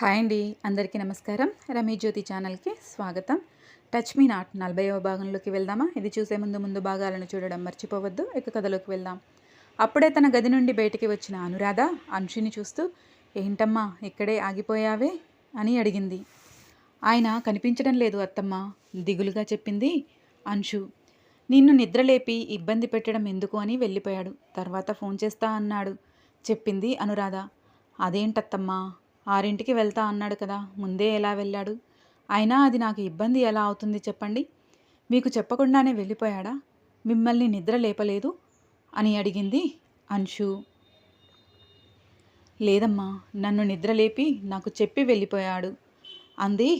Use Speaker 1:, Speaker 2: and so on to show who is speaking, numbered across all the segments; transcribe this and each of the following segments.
Speaker 1: Hi అండి, అందరికీ నమస్కారం. రమేష్ జ్యోతి ఛానల్కి స్వాగతం. టచ్ మీ నాట్ 40వ భాగంలోకి వెళ్దామా? ఇది చూసే ముందు భాగాలను చూడడం మర్చిపోవద్దు. ఇక కథలోకి వెళ్దాం. అప్పుడే తన గది నుండి బయటికి వచ్చిన అనురాధ అంశుని చూస్తూ, ఏంటమ్మా ఇక్కడే ఆగిపోయావే అని అడిగింది. ఆయన కనిపించడం లేదు అత్తమ్మ, దిగులుగా చెప్పింది అంశు. నిన్ను నిద్రలేపి ఇబ్బంది పెట్టడం ఎందుకు అని వెళ్ళిపోయాడు. తర్వాత ఫోన్ చేస్తా అన్నాడు చెప్పింది అనురాధ. అదేంటత్తమ్మా, 6ంటికి వెళ్తా అన్నాడు కదా, ముందే ఎలా వెళ్ళాడు? అయినా అది నాకు ఇబ్బంది ఎలా అవుతుంది చెప్పండి? మీకు చెప్పకుండానే వెళ్ళిపోయాడా? మిమ్మల్ని నిద్ర లేపలేదు అని అడిగింది అంశు. లేదమ్మా, నన్ను నిద్రలేపి నాకు చెప్పి వెళ్ళిపోయాడు అంది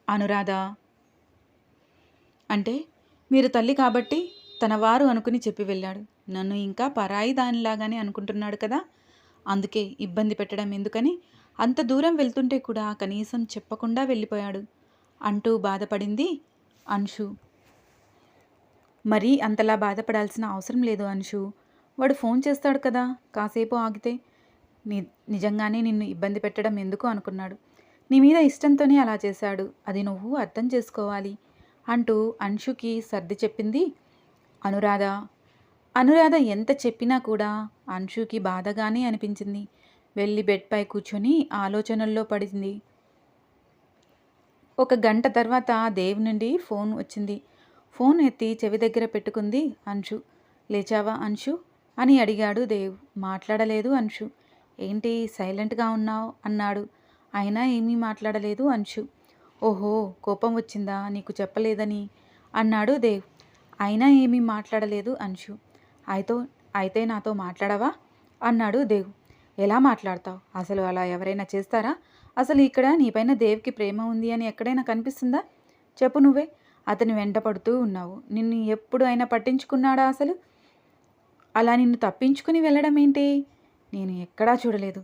Speaker 1: అనురాధ. అంటే మీరు తల్లి కాబట్టి తన వారు అనుకుని చెప్పి వెళ్ళాడు. నన్ను ఇంకా పరాయి దానిలాగానే అనుకుంటున్నాడు కదా, అందుకే ఇబ్బంది పెట్టడం ఎందుకని అంత దూరం వెళ్తుంటే కూడా కనీసం చెప్పకుండా వెళ్ళిపోయాడు అంటూ బాధపడింది అంశు. మరీ అంతలా బాధపడాల్సిన అవసరం లేదు అంశు. వాడు ఫోన్ చేస్తాడు కదా, కాసేపు ఆగితే. నిజంగానే నిన్ను ఇబ్బంది పెట్టడం ఎందుకు అనుకున్నాడు. నీ మీద ఇష్టంతోనే అలా చేశాడు, అది నువ్వు అర్థం చేసుకోవాలి అంటూ అంశుకి సర్ది చెప్పింది అనురాధ. అనురాధ ఎంత చెప్పినా కూడా అంశుకి బాధగానే అనిపించింది. వెళ్ళి బెడ్పై కూర్చొని ఆలోచనల్లో పడింది. ఒక గంట తర్వాత దేవ్ నుండి ఫోన్ వచ్చింది. ఫోన్ ఎత్తి చెవి దగ్గర పెట్టుకుంది అంశు. లేచావా అంశు అని అడిగాడు దేవ్. మాట్లాడలేదు అంశు. ఏంటి సైలెంట్గా ఉన్నావు అన్నాడు. అయినా ఏమీ మాట్లాడలేదు అంశు. ఓహో, కోపం వచ్చిందా నీకు చెప్పలేదని అన్నాడు దేవ్. అయినా ఏమీ మాట్లాడలేదు అంశు. అయితే నాతో మాట్లాడవా అన్నాడు దేవ్. ఎలా మాట్లాడతావు? అసలు అలా ఎవరైనా చేస్తారా? అసలు ఇక్కడ నీపైన దేవ్కి ప్రేమ ఉంది అని ఎక్కడైనా కనిపిస్తుందా? చెప్పు నువ్వే. అతని వెంట పడుతూ ఉన్నావు. నిన్ను ఎప్పుడు అయినా పట్టించుకున్నాడా అసలు? అలా నిన్ను తప్పించుకుని వెళ్ళడం ఏంటి? నేను ఎక్కడా చూడలేదు.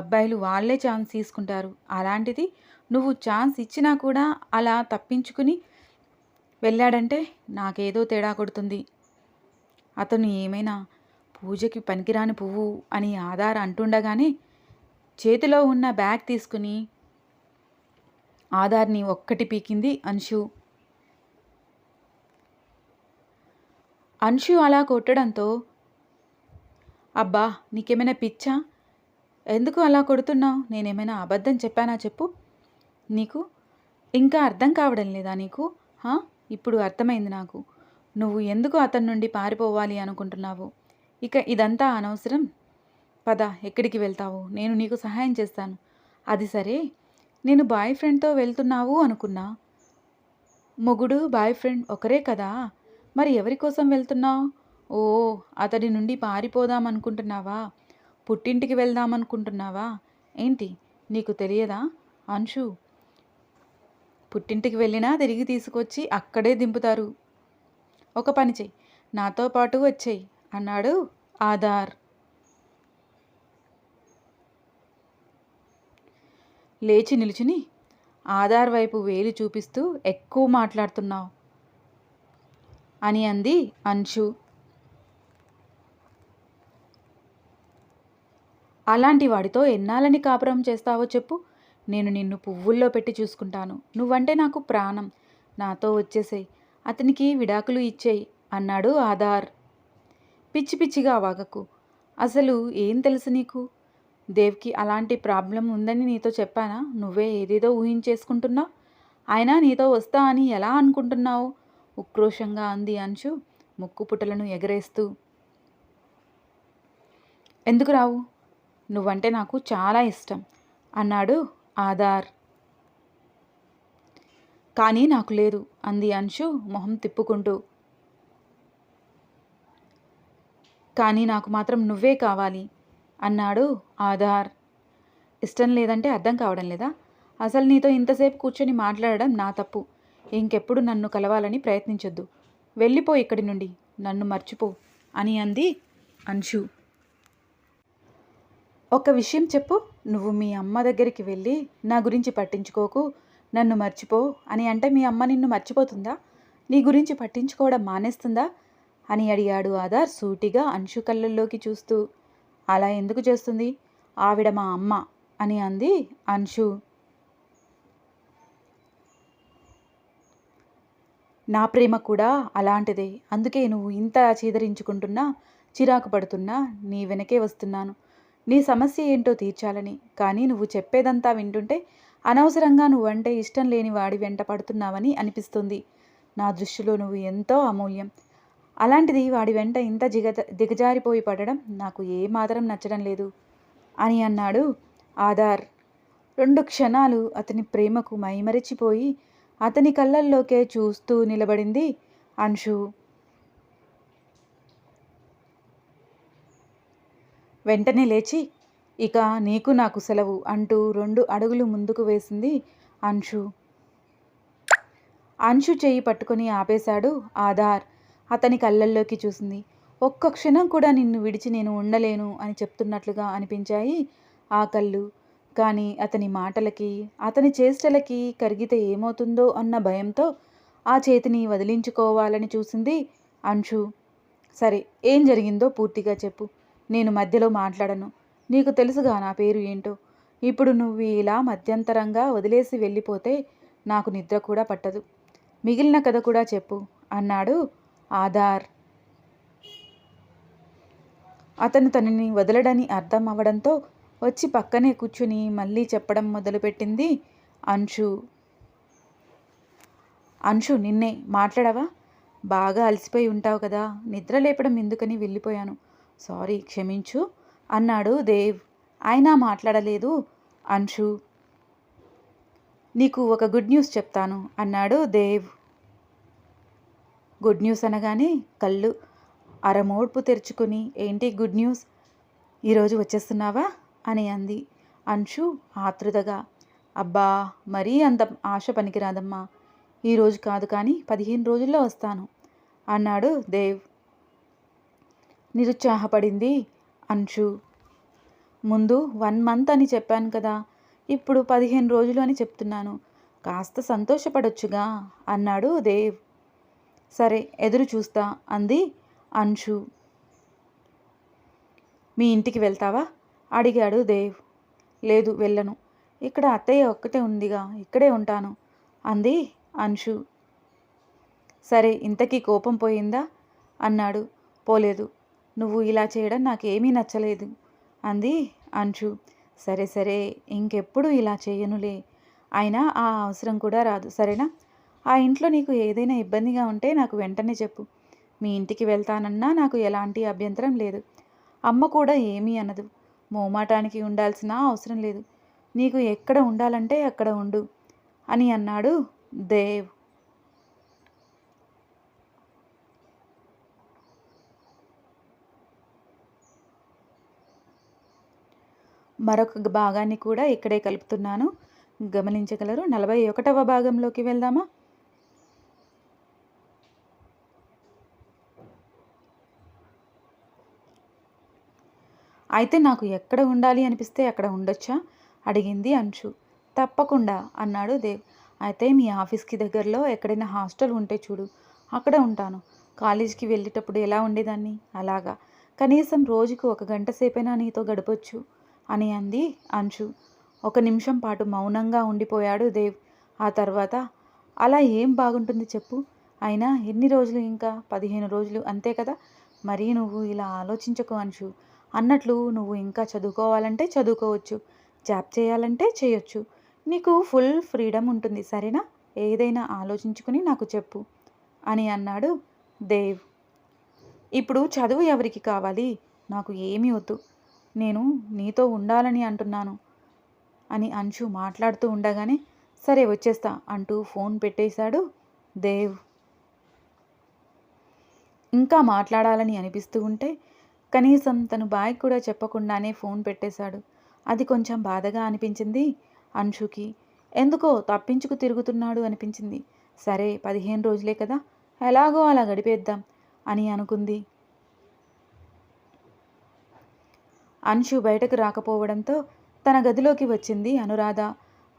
Speaker 1: అబ్బాయిలు వాళ్ళే ఛాన్స్ తీసుకుంటారు. అలాంటిది నువ్వు ఛాన్స్ ఇచ్చినా కూడా అలా తప్పించుకుని వెళ్ళాడంటే నాకేదో తేడా కొడుతుంది. అతను ఏమైనా పూజకి పనికిరాని పువ్వు అని ఆధార్ అంటుండగానే చేతిలో ఉన్న బ్యాగ్ తీసుకుని ఆధార్ని ఒక్కటి పీకింది అంశు. అంశు అలా కొట్టడంతో, అబ్బా నీకేమైనా పిచ్చా? ఎందుకు అలా కొడుతున్నావు? నేనేమైనా అబద్ధం చెప్పానా చెప్పు. నీకు ఇంకా అర్థం కావడం లేదా నీకు? ఇప్పుడు అర్థమైంది నాకు. నువ్వు ఎందుకు అతని నుండి పారిపోవాలి అనుకుంటున్నావు. ఇక ఇదంతా అనవసరం. పద, ఎక్కడికి వెళ్తావు? నేను నీకు సహాయం చేస్తాను. అది సరే, నేను బాయ్ ఫ్రెండ్తో వెళ్తున్నావు అనుకున్నా. మొగుడు బాయ్ ఫ్రెండ్ ఒకరే కదా, మరి ఎవరి కోసం వెళ్తున్నావు? ఓ, అతడి నుండి పారిపోదామనుకుంటున్నావా? పుట్టింటికి వెళ్దామనుకుంటున్నావా ఏంటి? నీకు తెలియదా అంశు? పుట్టింటికి వెళ్ళినా తిరిగి తీసుకొచ్చి అక్కడే దింపుతారు. ఒక పని చెయ్యి, నాతో పాటు వచ్చేయి అన్నాడు ఆధార్. లేచి నిలుచుని ఆధార్ వైపు వేలు చూపిస్తూ, ఎక్కువ మాట్లాడుతున్నావు అని అంది అంశు. అలాంటి వాడితో ఎన్నాళ్ళని కాపురం చేస్తావో చెప్పు. నేను నిన్ను పువ్వుల్లో పెట్టి చూసుకుంటాను. నువ్వంటే నాకు ప్రాణం. నాతో వచ్చేసేయ్, అతనికి విడాకులు ఇచ్చేయి అన్నాడు ఆధార్. పిచ్చి పిచ్చిగా వాగకు. అసలు ఏం తెలుసు నీకు? దేవ్కి అలాంటి ప్రాబ్లం ఉందని నీతో చెప్పానా? నువ్వే ఏదేదో ఊహించేసుకుంటున్నావు. అయినా నీతో వస్తా అని ఎలా అనుకుంటున్నావు? ఉక్రోషంగా అంది అంశు ముక్కుపుటలను ఎగరేస్తూ. ఎందుకు రావు? నువ్వంటే నాకు చాలా ఇష్టం అన్నాడు ఆధార్. కానీ నాకు లేదు అంది అంశు మొహం తిప్పుకుంటూ. కానీ నాకు మాత్రం నువ్వే కావాలి అన్నాడు ఆధార్. ఇష్టం లేదంటే అర్థం కావడం లేదా? అసలు నీతో ఇంతసేపు కూర్చొని మాట్లాడడం నా తప్పు. ఇంకెప్పుడు నన్ను కలవాలని ప్రయత్నించొద్దు. వెళ్ళిపో ఇక్కడి నుండి, నన్ను మర్చిపో అని అంది అంశు. ఒక విషయం చెప్పు. నువ్వు మీ అమ్మ దగ్గరికి వెళ్ళి నా గురించి పట్టించుకోకు, నన్ను మర్చిపో అని అంటే మీ అమ్మ నిన్ను మర్చిపోతుందా? నీ గురించి పట్టించుకోవడం మానేస్తుందా అని అడిగాడు ఆధార్ సూటిగా అంశు కళ్ళల్లోకి చూస్తూ. అలా ఎందుకు చేస్తుంది? ఆవిడ మా అమ్మ అని అంది అంశు. నా ప్రేమ కూడా అలాంటిదే. అందుకే నువ్వు ఇంత చీదరించుకుంటున్నా, చిరాకు పడుతున్నా నీ వెనకే వస్తున్నాను. నీ సమస్య ఏంటో తీర్చాలని. కానీ నువ్వు చెప్పేదంతా వింటుంటే అనవసరంగా నువ్వంటే ఇష్టం లేని వాడి వెంట పడుతున్నావని అనిపిస్తుంది. నా దృష్టిలో నువ్వు ఎంతో అమూల్యం. అలాంటిది వాడి వెంట ఇంత దిగజారిపోయి పడడం నాకు ఏమాత్రం నచ్చడం లేదు అని అన్నాడు ఆధార్. 2 క్షణాలు అతని ప్రేమకు మైమరిచిపోయి అతని కళ్ళల్లోకే చూస్తూ నిలబడింది అంశు. వెంటనే లేచి, ఇక నీకు నాకు సెలవు అంటూ 2 అడుగులు ముందుకు వేసింది అంశు. అంశు చెయ్యి పట్టుకొని ఆపేశాడు ఆధార్. అతని కళ్ళల్లోకి చూసింది. ఒక్క క్షణం కూడా నిన్ను విడిచి నేను ఉండలేను అని చెప్తున్నట్లుగా అనిపించాయి ఆ కళ్ళు. కానీ అతని మాటలకి, అతని చేష్టలకి కరిగితే ఏమవుతుందో అన్న భయంతో ఆ చేతిని వదిలించుకోవాలని చూసింది అంశు. సరే, ఏం జరిగిందో పూర్తిగా చెప్పు. నేను మధ్యలో మాట్లాడను. నీకు తెలుసుగా నా పేరు ఏంటో. ఇప్పుడు నువ్వు ఇలా మధ్యంతరంగా వదిలేసి వెళ్ళిపోతే నాకు నిద్ర కూడా పట్టదు. మిగిలిన కథ కూడా చెప్పు అన్నాడు ఆధార్. అతను తనని వదలడని అర్థం అవ్వడంతో వచ్చి పక్కనే కూర్చుని మళ్ళీ చెప్పడం మొదలుపెట్టింది అంశు. అంశు, నిన్నే మాట్లాడవా? బాగా అలసిపోయి ఉంటావు కదా, నిద్ర లేపడం ఎందుకని వెళ్ళిపోయాను. సారీ, క్షమించు అన్నాడు దేవ్. అయినా మాట్లాడలేదు అంశు. నీకు ఒక గుడ్ న్యూస్ చెప్తాను అన్నాడు దేవ్. గుడ్ న్యూస్ అనగానే కళ్ళు అరమోడ్పు తెరుచుకుని, ఏంటి గుడ్ న్యూస్? ఈరోజు వచ్చేస్తున్నావా అని అంది అంశు ఆతృతగా. అబ్బా, మరీ అంత ఆశ పనికిరాదమ్మా. ఈరోజు కాదు కానీ 15 రోజుల్లో వస్తాను అన్నాడు దేవ్. నిరుత్సాహపడింది అంశు. ముందు 1 మంత్ అని చెప్పాను కదా, ఇప్పుడు 15 రోజులు అని చెప్తున్నాను. కాస్త సంతోషపడొచ్చుగా అన్నాడు దేవ్. సరే, ఎదురు చూస్తా అంది అంశు. మీ ఇంటికి వెళ్తావా అడిగాడు దేవ్. లేదు, వెళ్ళను. ఇక్కడ అత్తయ్య ఒక్కటే ఉందిగా, ఇక్కడే ఉంటాను అంది అంశు. సరే, ఇంతకీ కోపం పోయిందా అన్నాడు. పోలేదు. నువ్వు ఇలా చేయడం నాకేమీ నచ్చలేదు అంది అంశు. సరే సరే, ఇంకెప్పుడు ఇలా చేయనులే. అయినా ఆ అవసరం కూడా రాదు, సరేనా? ఆ ఇంట్లో నీకు ఏదైనా ఇబ్బందిగా ఉంటే నాకు వెంటనే చెప్పు. మీ ఇంటికి వెళ్తానన్నా నాకు ఎలాంటి అభ్యంతరం లేదు. అమ్మ కూడా ఏమీ అనదు. మోమాటానికి ఉండాల్సిన అవసరం లేదు. నీకు ఎక్కడ ఉండాలంటే అక్కడ ఉండు అని అన్నాడు దేవ్. మరొక భాగాన్ని కూడా ఇక్కడే కలుపుతున్నాను, గమనించగలరు. 41వ భాగంలోకి వెళ్దామా? అయితే నాకు ఎక్కడ ఉండాలి అనిపిస్తే అక్కడ ఉండొచ్చా అడిగింది అంశు. తప్పకుండా అన్నాడు దేవ్. అయితే మీ ఆఫీస్కి దగ్గరలో ఎక్కడైనా హాస్టల్ ఉంటే చూడు, అక్కడ ఉంటాను. కాలేజీకి వెళ్ళేటప్పుడు ఎలా ఉండేదాన్ని అలాగా. కనీసం రోజుకు 1 గంట సేపైనా నీతో గడపొచ్చు అని అంది అంశు. 1 నిమిషం పాటు మౌనంగా ఉండిపోయాడు దేవ్. ఆ తర్వాత, అలా ఏం బాగుంటుంది చెప్పు? అయినా ఎన్ని రోజులు? ఇంకా 15 రోజులు అంతే కదా. మరీ నువ్వు ఇలా ఆలోచించకు అంశు. అన్నట్లు నువ్వు ఇంకా చదువుకోవాలంటే చదువుకోవచ్చు, జాబ్ చేయాలంటే చేయొచ్చు. నీకు ఫుల్ ఫ్రీడమ్ ఉంటుంది, సరేనా? ఏదైనా ఆలోచించుకుని నాకు చెప్పు అని అన్నాడు దేవ్. ఇప్పుడు చదువు ఎవరికి కావాలి? నాకు ఏమీ వద్దు. నేను నీతో ఉండాలని అంటున్నాను అని అంశు మాట్లాడుతూ ఉండగానే, సరే వచ్చేస్తా అంటూ ఫోన్ పెట్టేశాడు దేవ్. ఇంకా మాట్లాడాలని అనిపిస్తూ ఉంటే కనీసం తను బాయ్ కూడా చెప్పకుండానే ఫోన్ పెట్టేశాడు. అది కొంచెం బాధగా అనిపించింది అంశుకి. ఎందుకో తప్పించుకు తిరుగుతున్నాడు అనిపించింది. సరే, 15 రోజులే కదా, ఎలాగో అలా గడిపేద్దాం అని అనుకుంది. అంశు బయటకు రాకపోవడంతో తన గదిలోకి వచ్చింది అనురాధ.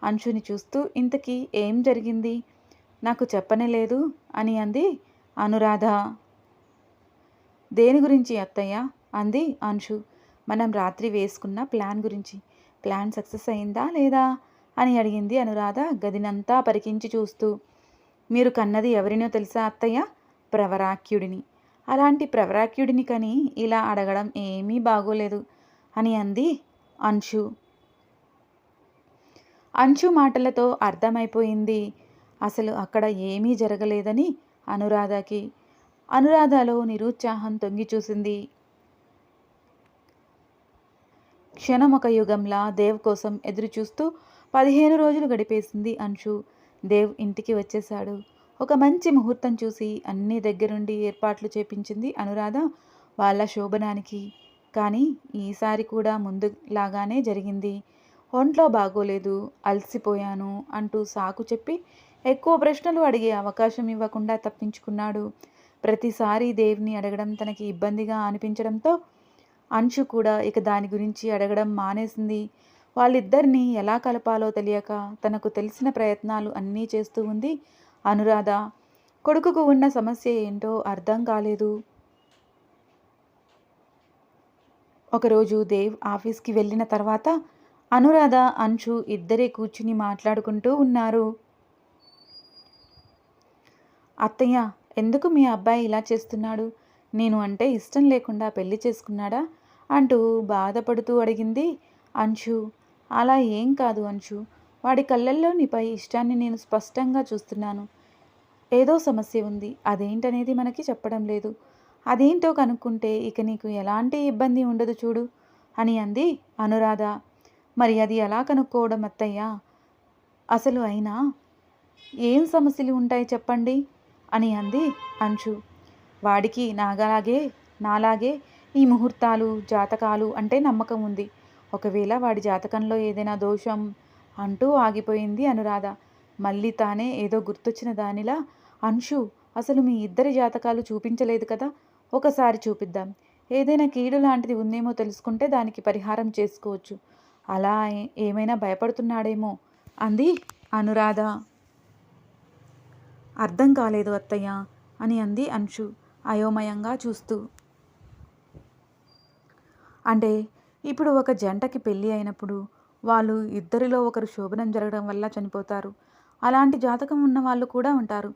Speaker 1: అంశుని చూస్తూ, ఇంతకీ ఏం జరిగింది? నాకు చెప్పనే లేదు అని అంది అనురాధ. దేని గురించి అత్తయ్య అంది అంశు. మనం రాత్రి వేసుకున్న ప్లాన్ గురించి. ప్లాన్ సక్సెస్ అయిందా లేదా అని అడిగింది అనురాధ గదినంతా పరికించి చూస్తూ. మీరు కన్నది ఎవరినో తెలుసా అత్తయ్య? ప్రవరాఖ్యుడిని. అలాంటి ప్రవరాఖ్యుడిని కని ఇలా అడగడం ఏమీ బాగోలేదు అని అంది అంశు. అంశు మాటలతో అర్థమైపోయింది అసలు అక్కడ ఏమీ జరగలేదని అనురాధకి. అనురాధలో నిరుత్సాహం తొంగి చూసింది. క్షణం ఒక యుగంలా దేవ్ కోసం ఎదురుచూస్తూ 15 రోజులు గడిపేసింది అంశు. దేవ్ ఇంటికి వచ్చేశాడు. ఒక మంచి ముహూర్తం చూసి అన్ని దగ్గరుండి ఏర్పాట్లు చేపించింది అనురాధ వాళ్ళ శోభనానికి. కానీ ఈసారి కూడా ముందులాగానే జరిగింది. ఒంట్లో బాగోలేదు, అలసిపోయాను అంటూ సాకు చెప్పి ఎక్కువ ప్రశ్నలు అడిగే అవకాశం ఇవ్వకుండా తప్పించుకున్నాడు. ప్రతిసారి దేవ్ని అడగడం తనకి ఇబ్బందిగా అనిపించడంతో అంశు కూడా ఇక దాని గురించి అడగడం మానేసింది. వాళ్ళిద్దరినీ ఎలా కలపాలో తెలియక తనకు తెలిసిన ప్రయత్నాలు అన్నీ చేస్తూ ఉంది అనురాధ. కొడుకుకు ఉన్న సమస్య ఏంటో అర్థం కాలేదు. ఒకరోజు దేవ్ ఆఫీస్కి వెళ్ళిన తర్వాత అనురాధ అంశు ఇద్దరే కూర్చుని మాట్లాడుకుంటూ ఉన్నారు. అత్తయ్య, ఎందుకు మీ అబ్బాయి ఇలా చేస్తున్నాడు? నేను అంటే ఇష్టం లేకుండా పెళ్లి చేసుకున్నాడా అంటూ బాధపడుతూ అడిగింది అంశు. అలా ఏం కాదు అంశు, వాడి కళ్ళల్లో నీపై ఇష్టాన్ని నేను స్పష్టంగా చూస్తున్నాను. ఏదో సమస్య ఉంది, అదేంటనేది మనకి చెప్పడం లేదు. అదేంటో కనుక్కుంటే ఇక నీకు ఎలాంటి ఇబ్బంది ఉండదు చూడు అని అంది అనురాధ. మరి అది ఎలా కనుక్కోవడం అత్తయ్య? అసలు అయినా ఏం సమస్యలు ఉంటాయి చెప్పండి అని అంది అంశు. వాడికి నాలాగే ఈ ముహూర్తాలు జాతకాలు అంటే నమ్మకం ఉంది. ఒకవేళ వాడి జాతకంలో ఏదైనా దోషం అంటూ ఆగిపోయింది అనురాధ. మళ్ళీ తానే ఏదో గుర్తొచ్చిన దానిలా, అంశు, అసలు మీ ఇద్దరి జాతకాలు చూపించలేదు కదా, ఒకసారి చూపిద్దాం. ఏదైనా కీడు లాంటిది ఉందేమో తెలుసుకుంటే దానికి పరిహారం చేసుకోవచ్చు. అలా ఏమైనా భయపడుతున్నాడేమో అంది అనురాధ. అర్థం కాలేదు అత్తయ్య అని అంది అంశు అయోమయంగా చూస్తూ. అంటే ఇప్పుడు ఒక జంటకి పెళ్ళి అయినప్పుడు వాళ్ళు ఇద్దరిలో ఒకరు శోభనం జరగడం వల్ల చనిపోతారు. అలాంటి జాతకం ఉన్న వాళ్ళు కూడా ఉంటారు.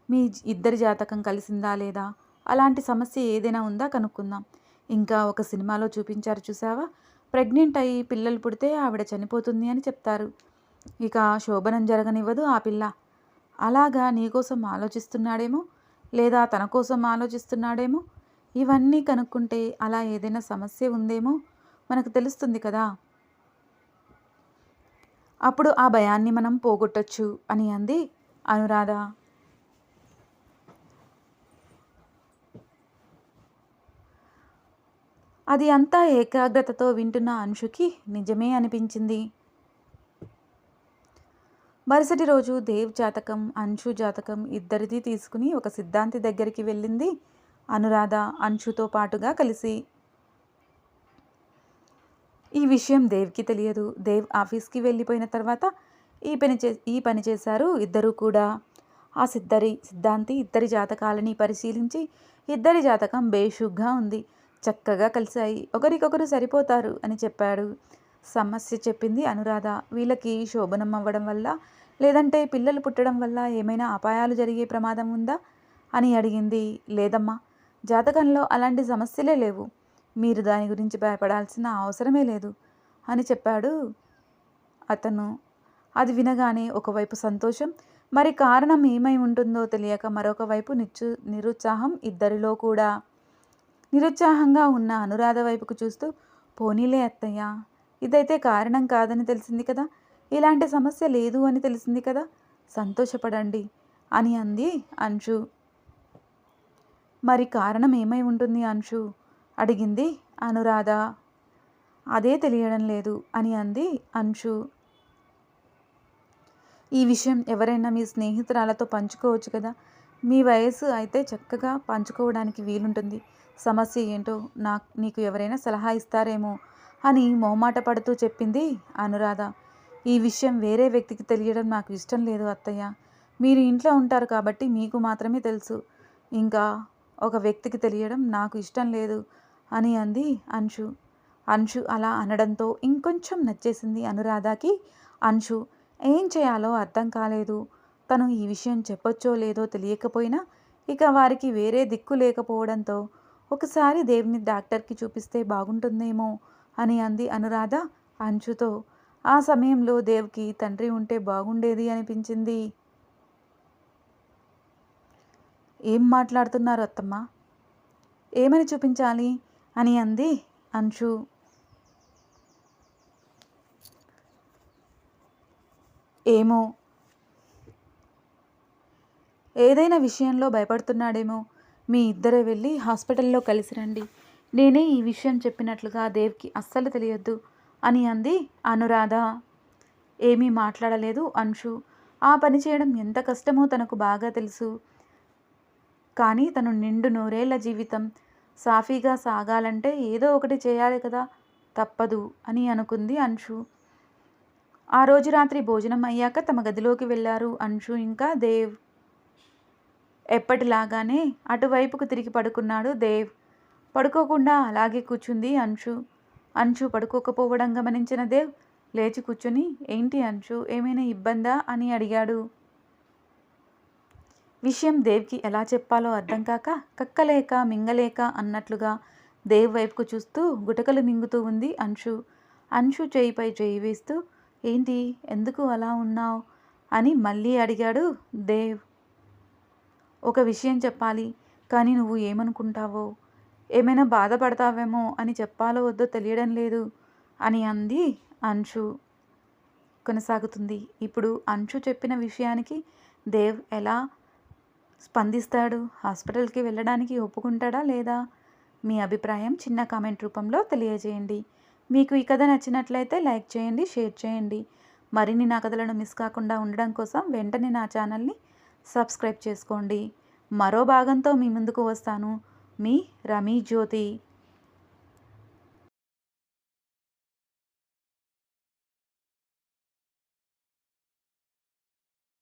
Speaker 1: మీ ఇద్దరి జాతకం కలిసిందా లేదా, అలాంటి సమస్య ఏదైనా ఉందా కనుక్కుందాం. ఇంకా ఒక సినిమాలో చూపించారు చూసావా, ప్రెగ్నెంట్ అయ్యి పిల్లలు పుడితే ఆవిడ చనిపోతుంది అని చెప్తారు. ఇక శోభనం జరగనివ్వదు ఆ పిల్ల. అలాగా నీకోసం ఆలోచిస్తున్నాడేమో, లేదా తన కోసం ఆలోచిస్తున్నాడేమో. ఇవన్నీ కనుక్కుంటే అలా ఏదైనా సమస్య ఉందేమో మనకు తెలుస్తుంది కదా, అప్పుడు ఆ భయాన్ని మనం పోగొట్టచ్చు అని అంది అనురాధ. అది అంతా ఏకాగ్రతతో వింటున్న అంశుకి నిజమే అనిపించింది. మరుసటి రోజు దేవ్ జాతకం అంశు జాతకం ఇద్దరిది తీసుకుని ఒక సిద్ధాంతి దగ్గరికి వెళ్ళింది అనురాధ అంశుతో పాటుగా కలిసి. ఈ విషయం దేవ్కి తెలియదు. దేవ్ ఆఫీస్కి వెళ్ళిపోయిన తర్వాత ఈ పని చేశారు ఇద్దరూ కూడా. ఆ సిద్ధాంతి ఇద్దరి జాతకాలని పరిశీలించి ఇద్దరి జాతకం బేషుగ్గా ఉంది, చక్కగా కలిశాయి, ఒకరికొకరు సరిపోతారు అని చెప్పాడు. సమస్య చెప్పింది అనురాధ. వీళ్ళకి శోభనం అవ్వడం వల్ల లేదంటే పిల్లలు పుట్టడం వల్ల ఏమైనా అపాయాలు జరిగే ప్రమాదం ఉందా అని అడిగింది. లేదమ్మా, జాతకంలో అలాంటి సమస్యలే లేవు, మీరు దాని గురించి భయపడాల్సిన అవసరమే లేదు అని చెప్పాడు అతను. అది వినగానే ఒకవైపు సంతోషం, మరి కారణం ఏమై ఉంటుందో తెలియక మరొక వైపు నిరుత్సాహం ఇద్దరిలో కూడా. నిరుత్సాహంగా ఉన్న అనురాధ వైపుకు చూస్తూ, పోనీలే అత్తయ్య, ఇదైతే కారణం కాదని తెలిసింది కదా, ఇలాంటి సమస్య లేదు అని తెలిసింది కదా, సంతోషపడండి అని అంది అంశు. మరి కారణం ఏమై ఉంటుంది అంశు అడిగింది అనురాధ. అదే తెలియడం లేదు అని అంది అంశు. ఈ విషయం ఎవరైనా మీ స్నేహితురాలతో పంచుకోవచ్చు కదా, మీ వయసు అయితే చక్కగా పంచుకోవడానికి వీలుంటుంది. సమస్య ఏంటో నీకు ఎవరైనా సలహా ఇస్తారేమో అని మొహమాట పడుతూ చెప్పింది అనురాధ. ఈ విషయం వేరే వ్యక్తికి తెలియడం నాకు ఇష్టం లేదు అత్తయ్య. మీరు ఇంట్లో ఉంటారు కాబట్టి మీకు మాత్రమే తెలుసు. ఇంకా ఒక వ్యక్తికి తెలియడం నాకు ఇష్టం లేదు అని అంది అంశు. అంశు అలా అనడంతో ఇంకొంచెం నచ్చేసింది అనురాధకి అంశు. ఏం చేయాలో అర్థం కాలేదు. తను ఈ విషయం చెప్పొచ్చో లేదో తెలియకపోయినా ఇక వారికి వేరే దిక్కు లేకపోవడంతో ఒకసారి దేవ్ని డాక్టర్కి చూపిస్తే బాగుంటుందేమో అని అంది అనురాధ అంశుతో. ఆ సమయంలో దేవ్కి తండ్రి ఉంటే బాగుండేది అనిపించింది. ఏం మాట్లాడుతున్నారు అత్తమ్మ? ఏమని చూపించాలి అని అంది అంశు. ఏమో, ఏదైనా విషయంలో భయపడుతున్నాడేమో. మీ ఇద్దరే వెళ్ళి హాస్పిటల్లో కలిసి రండి. నేనే ఈ విషయం చెప్పినట్లుగా దేవ్కి అస్సలు తెలియద్దు అని అంది అనురాధ. ఏమీ మాట్లాడలేదు అంశు. ఆ పని చేయడం ఎంత కష్టమో తనకు బాగా తెలుసు. కానీ తను నిండు నూరేళ్ల జీవితం సాఫీగా సాగాలంటే ఏదో ఒకటి చేయాలి కదా, తప్పదు అని అనుకుంది అంశు. ఆ రోజు రాత్రి భోజనం అయ్యాక తమ గదిలోకి వెళ్ళారు అంశు ఇంకా దేవ్. ఎప్పటిలాగానే అటువైపుకు తిరిగి పడుకున్నాడు దేవ్. పడుకోకుండా అలాగే కూర్చుంది అంశు. అంశు పడుకోకపోవడం గమనించిన దేవ్ లేచి కూర్చుని, ఏంటి అంశు, ఏమైనా ఇబ్బందా అని అడిగాడు. విషయం దేవ్కి ఎలా చెప్పాలో అర్థం కాక కక్కలేక మింగలేక అన్నట్లుగా దేవ్ వైపుకు చూస్తూ గుటకలు మింగుతూ ఉంది అంశు. అంశు చేయిపై చేయి వేస్తూ, ఏంటి, ఎందుకు అలా ఉన్నావు అని మళ్ళీ అడిగాడు దేవ్. ఒక విషయం చెప్పాలి, కానీ నువ్వు ఏమనుకుంటావో, ఏమైనా బాధపడతావేమో అని చెప్పాలో వద్దో తెలియడం లేదు అని అంది అంశు. కొనసాగుతుంది. ఇప్పుడు అంశు చెప్పిన విషయానికి దేవ్ ఎలా స్పందిస్తాడు? హాస్పిటల్కి వెళ్ళడానికి ఒప్పుకుంటాడా లేదా? మీ అభిప్రాయం చిన్న కామెంట్ రూపంలో తెలియజేయండి. మీకు ఈ కథ నచ్చినట్లయితే లైక్ చేయండి, షేర్ చేయండి. మరిన్ని నా కథలను మిస్ కాకుండా ఉండడం కోసం వెంటనే నా ఛానల్ని సబ్స్క్రైబ్ చేసుకోండి. మరో భాగంతో మీ ముందుకు వస్తాను. మీ రమీ జ్యోతి.